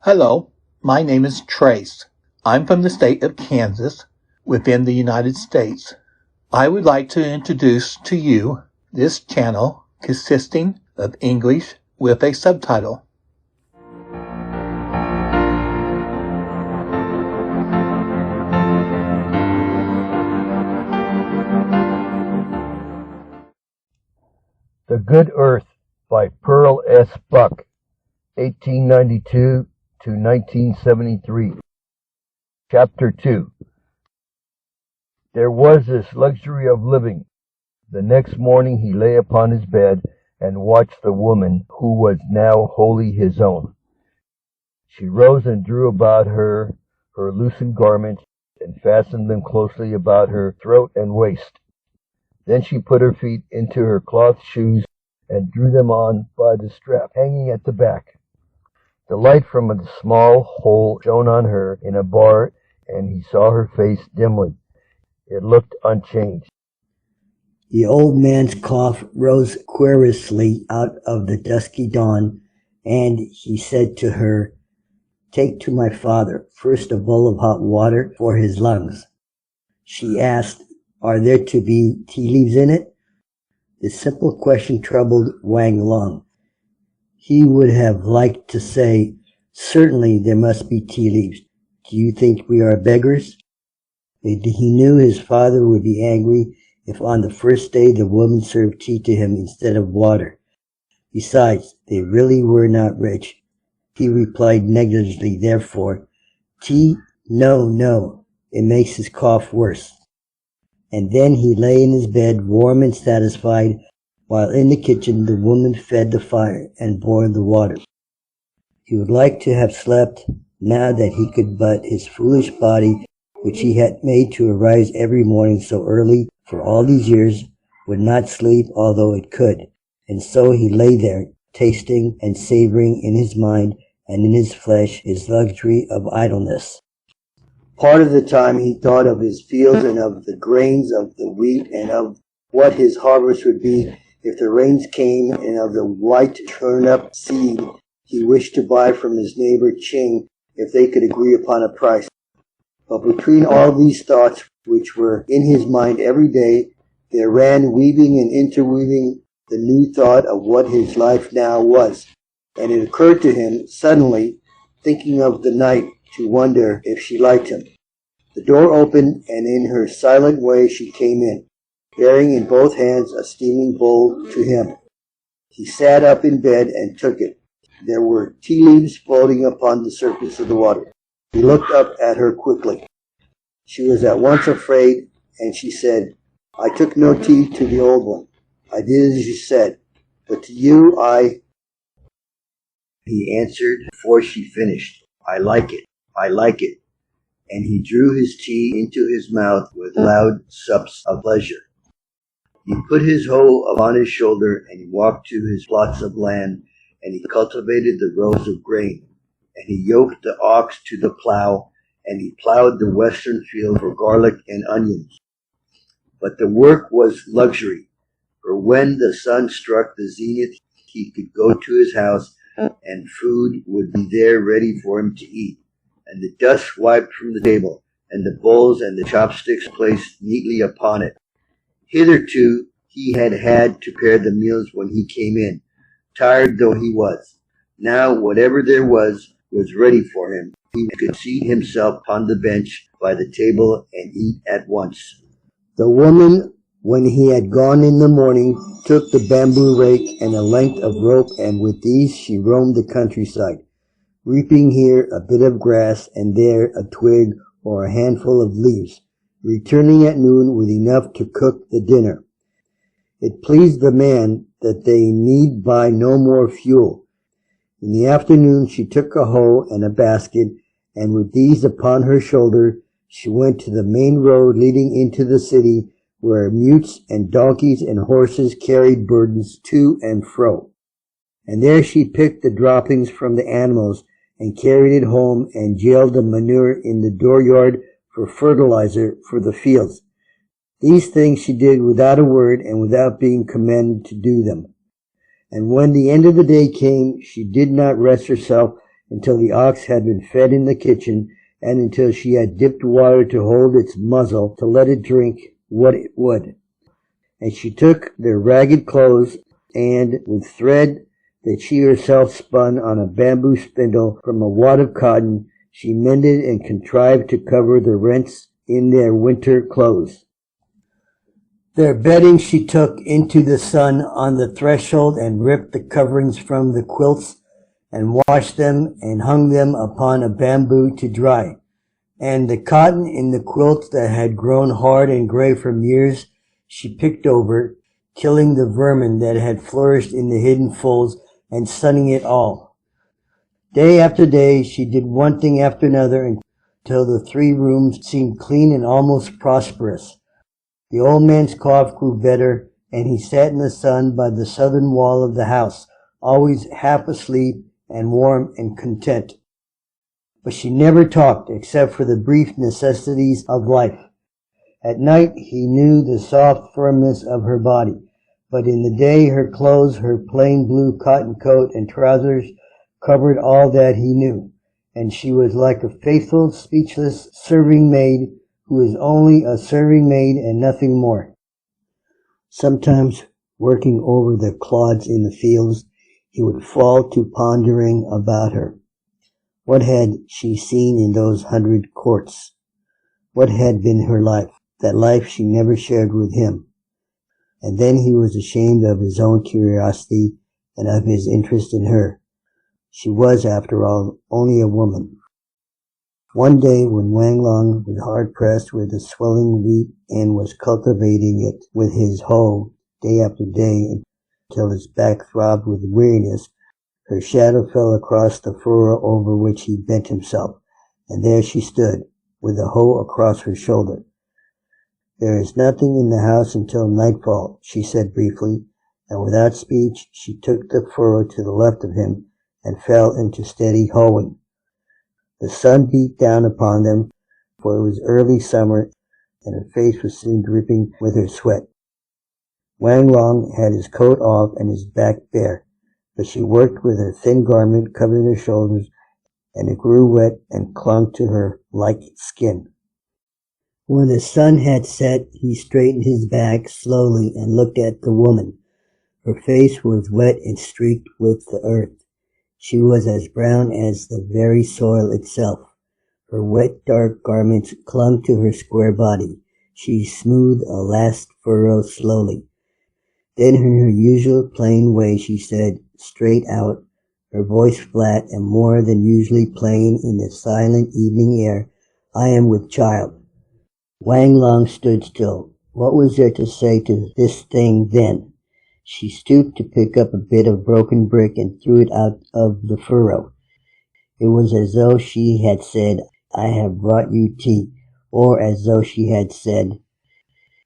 Hello, my name is Trace. I'm from the state of Kansas, within the United States. I would like to introduce to you this channel consisting of English with a subtitle. The Good Earth by Pearl S. Buck, 1892 to 1973. Chapter 2. There was this luxury of living. The next morning he lay upon his bed and watched the woman who was now wholly his own. She rose and drew about her loosened garments and fastened them closely about her throat and waist. Then she put her feet into her cloth shoes and drew them on by the strap hanging at the back. The light from a small hole shone on her in a bar, and he saw her face dimly. It looked unchanged. The old man's cough rose querulously out of the dusky dawn, and he said to her, "Take to my father first a bowl of hot water for his lungs." She asked, "Are there to be tea leaves in it?" The simple question troubled Wang Lung. He would have liked to say, "Certainly there must be tea leaves. Do you think we are beggars?" But he knew his father would be angry if on the first day the woman served tea to him instead of water. Besides, they really were not rich. He replied negligently, therefore, "Tea? No, no. It makes his cough worse." And then he lay in his bed, warm and satisfied, while in the kitchen the woman fed the fire and boiled the water. He would like to have slept, now that he could, but his foolish body, which he had made to arise every morning so early for all these years, would not sleep although it could, and so he lay there, tasting and savoring in his mind and in his flesh his luxury of idleness. Part of the time he thought of his fields and of the grains of the wheat and of what his harvest would be if the rains came, and of the white turnip seed he wished to buy from his neighbor Ching if they could agree upon a price. But between all these thoughts, which were in his mind every day, there ran weaving and interweaving the new thought of what his life now was, and it occurred to him suddenly, thinking of the night, to wonder if she liked him. The door opened, and in her silent way she came in, bearing in both hands a steaming bowl to him. He sat up in bed and took it. There were tea leaves floating upon the surface of the water. He looked up at her quickly. She was at once afraid, and she said, "I took no tea to the old one. I did as you said, but to you He answered before she finished, "I like it. I like it." And he drew his tea into his mouth with loud sups of pleasure. He put his hoe upon his shoulder, and he walked to his plots of land, and he cultivated the rows of grain, and he yoked the ox to the plow, and he plowed the western field for garlic and onions. But the work was luxury, for when the sun struck the zenith, he could go to his house, and food would be there ready for him to eat, and the dust wiped from the table, and the bowls and the chopsticks placed neatly upon it. Hitherto he had had to prepare the meals when he came in, tired though he was. Now whatever there was ready for him. He could seat himself upon the bench by the table and eat at once. The woman, when he had gone in the morning, took the bamboo rake and a length of rope, and with these she roamed the countryside, reaping here a bit of grass and there a twig or a handful of leaves, returning at noon with enough to cook the dinner. It pleased the man that they need buy no more fuel. In the afternoon she took a hoe and a basket, and with these upon her shoulder she went to the main road leading into the city, where mutes and donkeys and horses carried burdens to and fro. And there she picked the droppings from the animals and carried it home and jailed the manure in the dooryard for fertilizer for the fields. These things she did without a word and without being commanded to do them. And when the end of the day came, she did not rest herself until the ox had been fed in the kitchen, and until she had dipped water to hold its muzzle to let it drink what it would. And she took their ragged clothes, and with thread that she herself spun on a bamboo spindle from a wad of cotton, she mended and contrived to cover the rents in their winter clothes. Their bedding she took into the sun on the threshold, and ripped the coverings from the quilts, and washed them, and hung them upon a bamboo to dry. And the cotton in the quilts that had grown hard and gray from years she picked over, killing the vermin that had flourished in the hidden folds, and sunning it all. Day after day she did one thing after another, until the 3 rooms seemed clean and almost prosperous. The old man's cough grew better, and he sat in the sun by the southern wall of the house, always half asleep and warm and content. But she never talked, except for the brief necessities of life. At night he knew the soft firmness of her body, but in the day her clothes, her plain blue cotton coat and trousers, covered all that he knew, and she was like a faithful, speechless serving maid who is only a serving maid and nothing more. Sometimes, working over the clods in the fields, he would fall to pondering about her. What had she seen in those 100 courts? What had been her life, that life she never shared with him? And then he was ashamed of his own curiosity and of his interest in her. She was, after all, only a woman. One day, when Wang Long was hard-pressed with a swelling wheat and was cultivating it with his hoe day after day until his back throbbed with weariness, her shadow fell across the furrow over which he bent himself, and there she stood, with the hoe across her shoulder. "There is nothing in the house until nightfall," she said briefly, and without speech she took the furrow to the left of him and fell into steady hoeing. The sun beat down upon them, for it was early summer, and her face was soon dripping with her sweat. Wang Long had his coat off and his back bare, but she worked with her thin garment covering her shoulders, and it grew wet and clung to her like skin. When the sun had set, he straightened his back slowly and looked at the woman. Her face was wet and streaked with the earth. She was as brown as the very soil itself. Her wet, dark garments clung to her square body. She smoothed a last furrow slowly. Then in her usual plain way she said, straight out, her voice flat and more than usually plain in the silent evening air, "I am with child." Wang Long stood still. What was there to say to this thing then? She stooped to pick up a bit of broken brick and threw it out of the furrow. It was as though she had said, "I have brought you tea," or as though she had said,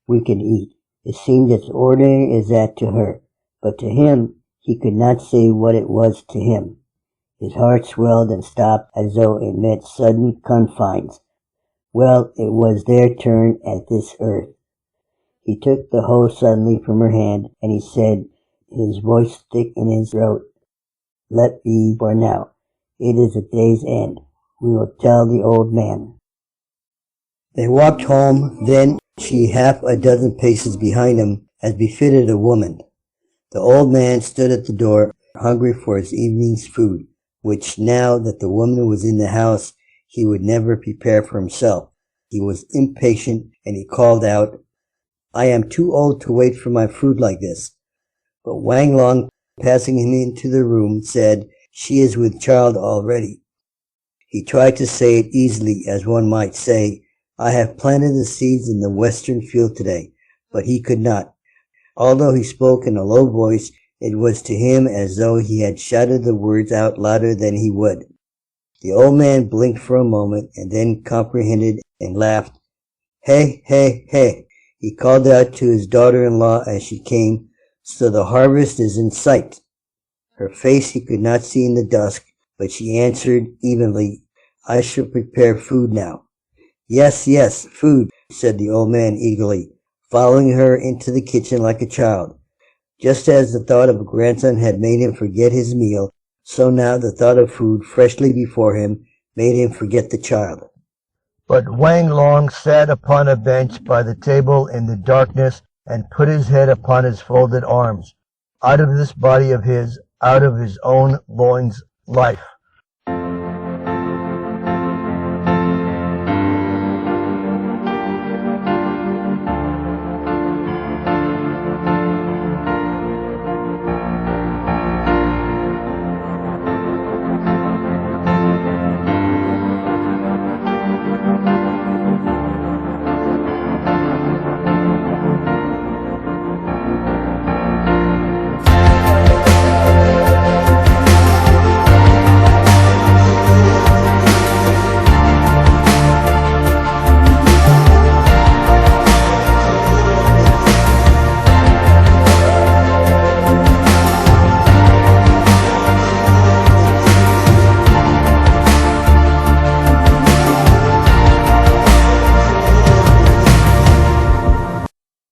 "We can eat." It seemed as ordinary as that to her, but to him, he could not say what it was to him. His heart swelled and stopped as though it met sudden confines. Well, it was their turn at this earth. He took the hoe suddenly from her hand, and he said, his voice thick in his throat, "Let be for now. It is a day's end. We will tell the old man." They walked home, then she half a dozen paces behind him, as befitted a woman. The old man stood at the door, hungry for his evening's food, which, now that the woman was in the house, he would never prepare for himself. He was impatient, and he called out, "I am too old to wait for my food like this." But Wang Long, passing him into the room, said, "She is with child already." He tried to say it easily, as one might say, "I have planted the seeds in the western field today," but he could not. Although he spoke in a low voice, it was to him as though he had shouted the words out louder than he would. The old man blinked for a moment, and then comprehended and laughed. "Hey, hey, hey," he called out to his daughter-in-law as she came, "so the harvest is in sight." Her face he could not see in the dusk, but she answered evenly, "I shall prepare food now." "Yes, yes, food," said the old man eagerly, following her into the kitchen like a child. Just as the thought of a grandson had made him forget his meal, So now the thought of food freshly before him made him forget the child. But Wang Long sat upon a bench by the table in the darkness and put his head upon his folded arms. Out of this body of his, out of his own loins, life.